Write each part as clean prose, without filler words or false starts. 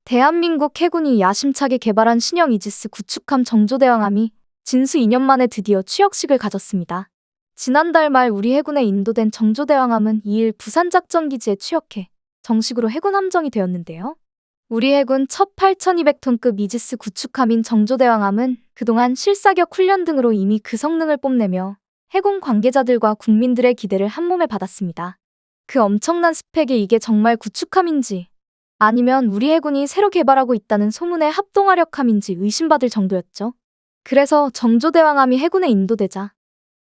대한민국 해군이 야심차게 개발한 신형 이지스 구축함 정조대왕함이 진수 2년 만에 드디어 취역식을 가졌습니다. 지난달 말 우리 해군에 인도된 정조대왕함은 2일 부산작전기지에 취역해 정식으로 해군 함정이 되었는데요. 우리 해군 첫 8,200톤급 이지스 구축함인 정조대왕함은 그동안 실사격 훈련 등으로 이미 그 성능을 뽐내며 해군 관계자들과 국민들의 기대를 한몸에 받았습니다. 그 엄청난 스펙에 이게 정말 구축함인지 아니면 우리 해군이 새로 개발하고 있다는 소문의 합동화력함인지 의심받을 정도였죠. 그래서 정조대왕함이 해군에 인도되자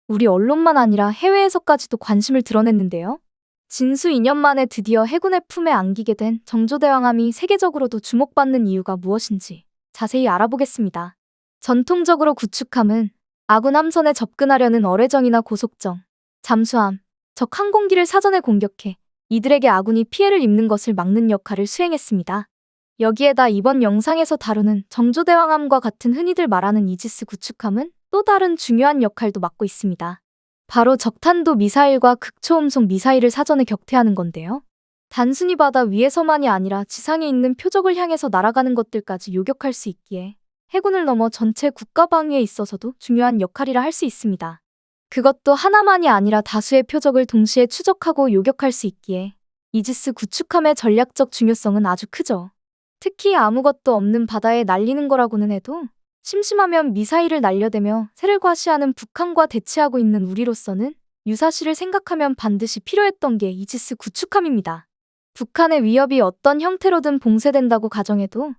우리 언론만 아니라 해외에서까지도 관심을 드러냈는데요. 진수 2년 만에 드디어 해군의 품에 안기게 된 정조대왕함이 세계적으로도 주목받는 이유가 무엇인지 자세히 알아보겠습니다. 전통적으로 구축함은 아군 함선에 접근하려는 어뢰정이나 고속정, 잠수함, 적 항공기를 사전에 공격해 이들에게 아군이 피해를 입는 것을 막는 역할을 수행했습니다. 여기에다 이번 영상에서 다루는 정조대왕함과 같은 흔히들 말하는 이지스 구축함은 또 다른 중요한 역할도 맡고 있습니다. 바로 적탄도 미사일과 극초음속 미사일을 사전에 격퇴하는 건데요. 단순히 바다 위에서만이 아니라 지상에 있는 표적을 향해서 날아가는 것들까지 요격할 수 있기에 해군을 넘어 전체 국가 방위에 있어서도 중요한 역할이라 할 수 있습니다. 그것도 하나만이 아니라 다수의 표적을 동시에 추적하고 요격할 수 있기에 이지스 구축함의 전략적 중요성은 아주 크죠. 특히 아무것도 없는 바다에 날리는 거라고는 해도 심심하면 미사일을 날려대며 새를 과시하는 북한과 대치하고 있는 우리로서는 유사시를 생각하면 반드시 필요했던 게 이지스 구축함입니다. 북한의 위협이 어떤 형태로든 봉쇄된다고 가정해도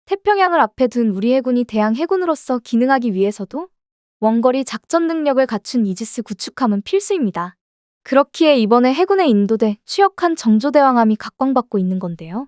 태평양을 앞에 둔 우리 해군이 대양 해군으로서 기능하기 위해서도 원거리 작전 능력을 갖춘 이지스 구축함은 필수입니다. 그렇기에 이번에 해군에 인도돼 취역한 정조대왕함이 각광받고 있는 건데요.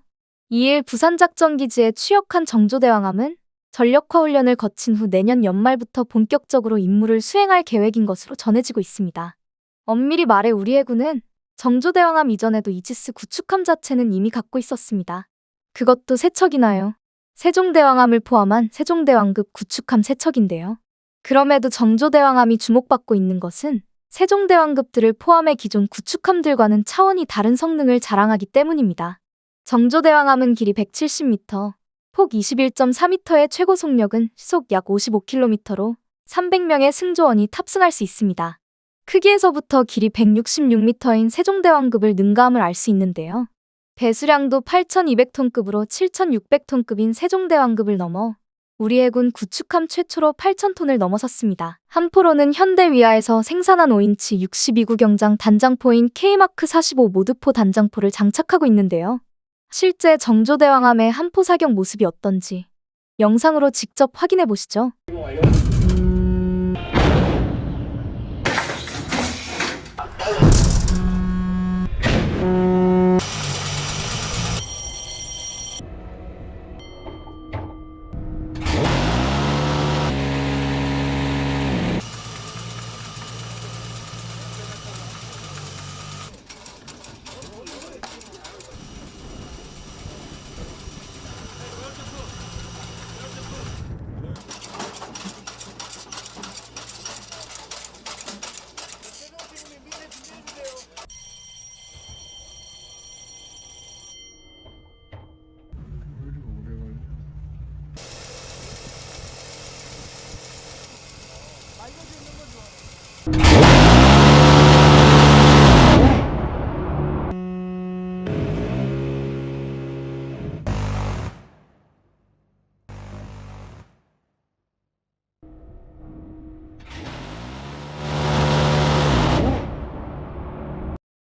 2일 부산작전기지에 취역한 정조대왕함은 전력화 훈련을 거친 후 내년 연말부터 본격적으로 임무를 수행할 계획인 것으로 전해지고 있습니다. 엄밀히 말해 우리 해군은 정조대왕함 이전에도 이지스 구축함 자체는 이미 갖고 있었습니다. 그것도 세 척이나요. 세종대왕함을 포함한 세종대왕급 구축함 3척인데요. 그럼에도 정조대왕함이 주목받고 있는 것은 세종대왕급들을 포함해 기존 구축함들과는 차원이 다른 성능을 자랑하기 때문입니다. 정조대왕함은 길이 170m, 폭 21.4m의 최고 속력은 시속 약 55km로 300명의 승조원이 탑승할 수 있습니다. 크기에서부터 길이 166m인 세종대왕급을 능가함을 알 수 있는데요. 배수량도 8,200톤급으로 7,600톤급인 세종대왕급을 넘어 우리 해군 구축함 최초로 8,000톤을 넘어섰습니다. 함포로는 현대위아에서 생산한 5인치 62구경장 단장포인 K마크 45 모드포 단장포를 장착하고 있는데요. 실제 정조대왕함의 함포 사격 모습이 어떤지 영상으로 직접 확인해 보시죠.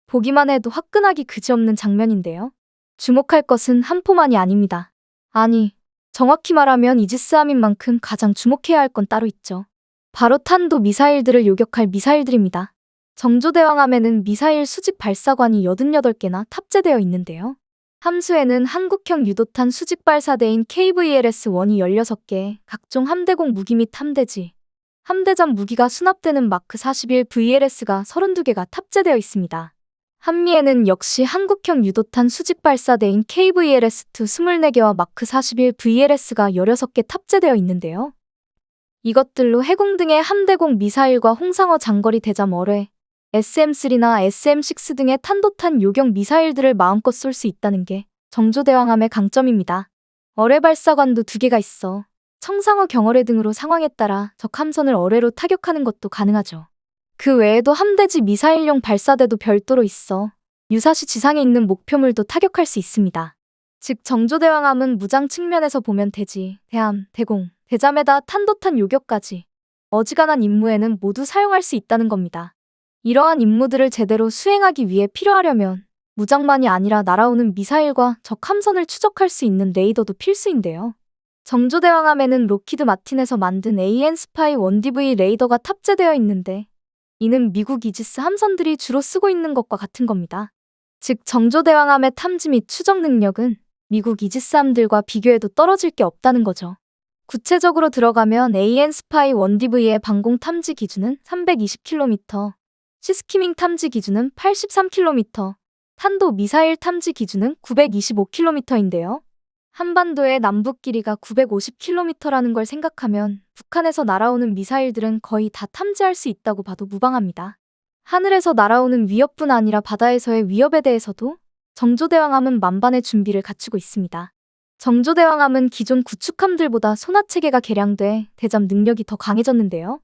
보기만 해도 화끈하기 그지없는 장면인데요. 주목할 것은 함포만이 아닙니다. 아니, 정확히 말하면 이지스함인 만큼 가장 주목해야 할 건 따로 있죠. 바로 탄도 미사일들을 요격할 미사일들입니다. 정조대왕함에는 미사일 수직 발사관이 88개나 탑재되어 있는데요. 함수에는 한국형 유도탄 수직 발사대인 KVLS-1이 16개, 각종 함대공 무기 및 함대지, 함대잠 무기가 수납되는 마크 41 VLS가 32개가 탑재되어 있습니다. 한미에는 역시 한국형 유도탄 수직 발사대인 KVLS-2 24개와 마크 41 VLS가 16개 탑재되어 있는데요. 이것들로 해공 등의 함대공 미사일과 홍상어 장거리 대잠 어뢰, SM-3나 SM-6 등의 탄도탄 요격 미사일들을 마음껏 쏠 수 있다는 게 정조대왕함의 강점입니다. 어뢰 발사관도 2개가 있어 청상어 경어뢰 등으로 상황에 따라 적 함선을 어뢰로 타격하는 것도 가능하죠. 그 외에도 함대지 미사일용 발사대도 별도로 있어 유사시 지상에 있는 목표물도 타격할 수 있습니다. 즉 정조대왕함은 무장 측면에서 보면 대지, 대함, 대공, 대잠에다 탄도탄 요격까지 어지간한 임무에는 모두 사용할 수 있다는 겁니다. 이러한 임무들을 제대로 수행하기 위해 필요하려면 무장만이 아니라 날아오는 미사일과 적 함선을 추적할 수 있는 레이더도 필수인데요. 정조대왕함에는 록히드 마틴에서 만든 AN-SPY 1DV 레이더가 탑재되어 있는데 이는 미국 이지스 함선들이 주로 쓰고 있는 것과 같은 겁니다. 즉 정조대왕함의 탐지 및 추적 능력은 미국 이지스함들과 비교해도 떨어질 게 없다는 거죠. 구체적으로 들어가면 AN-SPY 1DV의 방공 탐지 기준은 320km, 시스키밍 탐지 기준은 83km, 탄도 미사일 탐지 기준은 925km인데요. 한반도의 남북 길이가 950km라는 걸 생각하면 북한에서 날아오는 미사일들은 거의 다 탐지할 수 있다고 봐도 무방합니다. 하늘에서 날아오는 위협뿐 아니라 바다에서의 위협에 대해서도 정조대왕함은 만반의 준비를 갖추고 있습니다. 정조대왕함은 기존 구축함들보다 소나체계가 개량돼 대잠 능력이 더 강해졌는데요.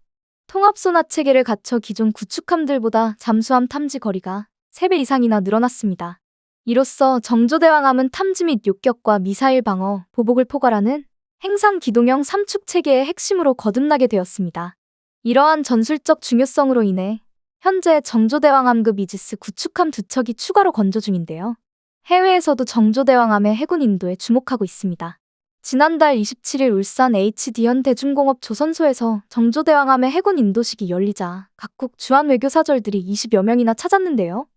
통합 소나체계를 갖춰 기존 구축함들보다 잠수함 탐지 거리가 3배 이상이나 늘어났습니다. 이로써 정조대왕함은 탐지 및 요격과 미사일 방어, 보복을 포괄하는 행상 기동형 3축 체계의 핵심으로 거듭나게 되었습니다. 이러한 전술적 중요성으로 인해 현재 정조대왕함급 이지스 구축함 2척이 추가로 건조 중인데요. 해외에서도 정조대왕함의 해군 인도에 주목하고 있습니다. 지난달 27일 울산 HD 현대중공업 조선소에서 정조대왕함의 해군 인도식이 열리자 각국 주한 외교사절들이 20여 명이나 찾았는데요.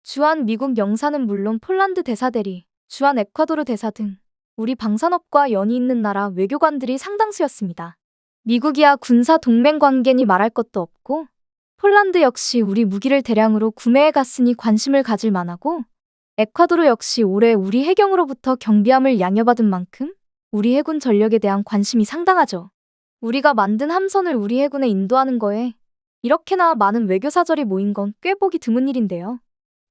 주한 미국 영사는 물론 폴란드 대사대리, 주한 에콰도르 대사 등 우리 방산업과 연이 있는 나라 외교관들이 상당수였습니다. 미국이야 군사 동맹 관계니 말할 것도 없고 폴란드 역시 우리 무기를 대량으로 구매해 갔으니 관심을 가질 만하고 에콰도르 역시 올해 우리 해경으로부터 경비함을 양여받은 만큼 우리 해군 전력에 대한 관심이 상당하죠. 우리가 만든 함선을 우리 해군에 인도하는 거에 이렇게나 많은 외교사절이 모인 건 꽤 보기 드문 일인데요.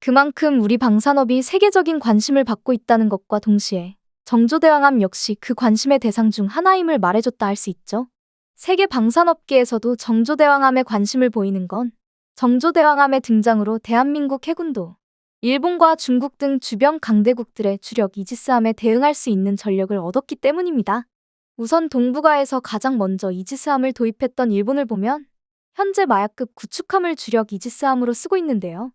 그만큼 우리 방산업이 세계적인 관심을 받고 있다는 것과 동시에 정조대왕함 역시 그 관심의 대상 중 하나임을 말해줬다 할 수 있죠. 세계 방산업계에서도 정조대왕함에 관심을 보이는 건 정조대왕함의 등장으로 대한민국 해군도 일본과 중국 등 주변 강대국들의 주력 이지스함에 대응할 수 있는 전력을 얻었기 때문입니다. 우선 동북아에서 가장 먼저 이지스함을 도입했던 일본을 보면 현재 마야급 구축함을 주력 이지스함으로 쓰고 있는데요.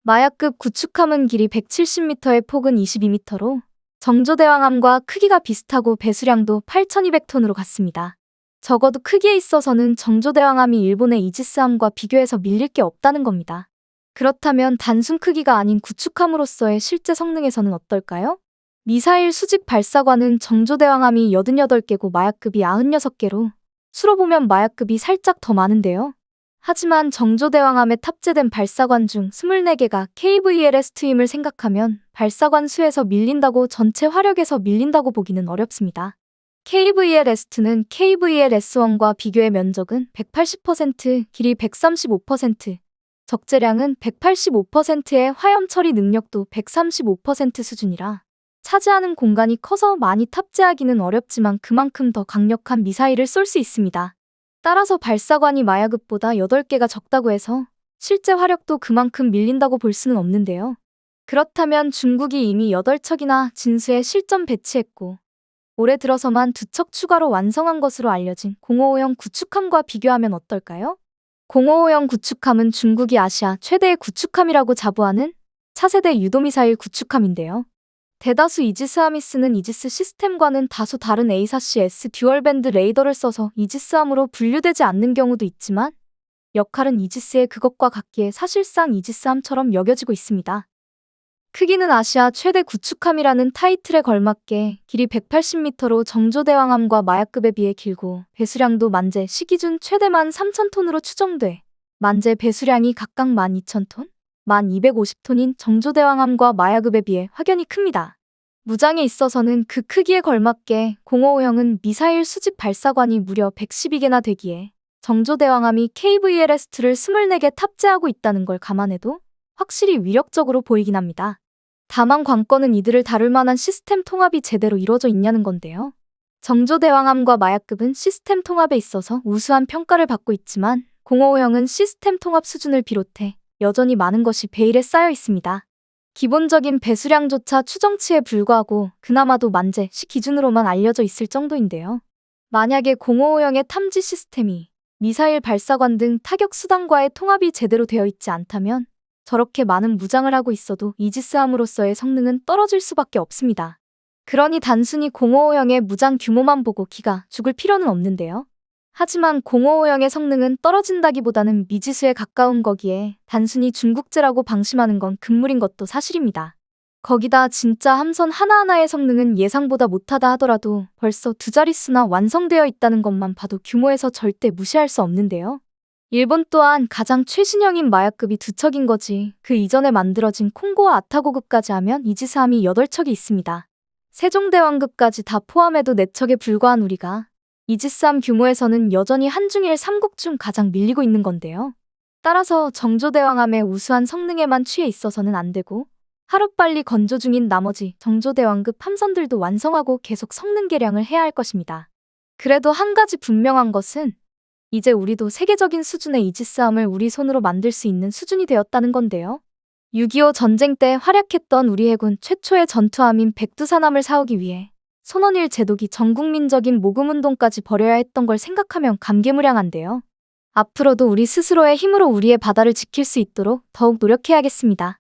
마야급 구축함은 길이 170m에 폭은 22m로 정조대왕함과 크기가 비슷하고 배수량도 8,200톤으로 같습니다. 적어도 크기에 있어서는 정조대왕함이 일본의 이지스함과 비교해서 밀릴 게 없다는 겁니다. 그렇다면 단순 크기가 아닌 구축함으로서의 실제 성능에서는 어떨까요? 미사일 수직 발사관은 정조대왕함이 88개고 마야급이 96개로 수로 보면 마야급이 살짝 더 많은데요. 하지만 정조대왕함에 탑재된 발사관 중 24개가 KVLS2임을 생각하면 발사관 수에서 밀린다고 전체 화력에서 밀린다고 보기는 어렵습니다. KVLS2는 KVLS1과 비교해 면적은 180%, 길이 135%, 적재량은 185%의 화염 처리 능력도 135% 수준이라 차지하는 공간이 커서 많이 탑재하기는 어렵지만 그만큼 더 강력한 미사일을 쏠 수 있습니다. 따라서 발사관이 마야급보다 8개가 적다고 해서 실제 화력도 그만큼 밀린다고 볼 수는 없는데요. 그렇다면 중국이 이미 8척이나 진수에 실전 배치했고 올해 들어서만 2척 추가로 완성한 것으로 알려진 055형 구축함과 비교하면 어떨까요? 055형 구축함은 중국이 아시아 최대의 구축함이라고 자부하는 차세대 유도미사일 구축함인데요. 대다수 이지스함이 쓰는 이지스 시스템과는 다소 다른 A4CS 듀얼밴드 레이더를 써서 이지스함으로 분류되지 않는 경우도 있지만 역할은 이지스의 그것과 같기에 사실상 이지스함처럼 여겨지고 있습니다. 크기는 아시아 최대 구축함이라는 타이틀에 걸맞게 길이 180m로 정조대왕함과 마야급에 비해 길고 배수량도 만재 시기준 최대 13,000톤으로 추정돼 만재 배수량이 각각 12,000톤, 1250톤인 정조대왕함과 마야급에 비해 확연히 큽니다. 무장에 있어서는 그 크기에 걸맞게 055형은 미사일 수직 발사관이 무려 112개나 되기에 정조대왕함이 KVLS2를 24개 탑재하고 있다는 걸 감안해도 확실히 위력적으로 보이긴 합니다. 다만 관건은 이들을 다룰 만한 시스템 통합이 제대로 이루어져 있냐는 건데요. 정조대왕함과 마약급은 시스템 통합에 있어서 우수한 평가를 받고 있지만 055형은 시스템 통합 수준을 비롯해 여전히 많은 것이 베일에 쌓여 있습니다. 기본적인 배수량조차 추정치에 불과하고 그나마도 만재 시 기준으로만 알려져 있을 정도인데요. 만약에 055형의 탐지 시스템이 미사일 발사관 등 타격 수단과의 통합이 제대로 되어 있지 않다면 저렇게 많은 무장을 하고 있어도 이지스함으로서의 성능은 떨어질 수밖에 없습니다. 그러니 단순히 055형의 무장 규모만 보고 기가 죽을 필요는 없는데요. 하지만 055형의 성능은 떨어진다기보다는 미지수에 가까운 거기에 단순히 중국제라고 방심하는 건 금물인 것도 사실입니다. 거기다 진짜 함선 하나하나의 성능은 예상보다 못하다 하더라도 벌써 두 자릿수나 완성되어 있다는 것만 봐도 규모에서 절대 무시할 수 없는데요. 일본 또한 가장 최신형인 마약급이 2척인 거지 그 이전에 만들어진 콩고와 아타고급까지 하면 이지스함이 8척이 있습니다. 세종대왕급까지 다 포함해도 4척에 불과한 우리가 이지스함 규모에서는 여전히 한중일 3국 중 가장 밀리고 있는 건데요. 따라서 정조대왕함의 우수한 성능에만 취해 있어서는 안 되고 하루빨리 건조 중인 나머지 정조대왕급 함선들도 완성하고 계속 성능 개량을 해야 할 것입니다. 그래도 한 가지 분명한 것은 이제 우리도 세계적인 수준의 이지스함을 우리 손으로 만들 수 있는 수준이 되었다는 건데요. 6.25 전쟁 때 활약했던 우리 해군 최초의 전투함인 백두산함을 사오기 위해 손원일 제독이 전국민적인 모금운동까지 벌여야 했던 걸 생각하면 감개무량한데요. 앞으로도 우리 스스로의 힘으로 우리의 바다를 지킬 수 있도록 더욱 노력해야겠습니다.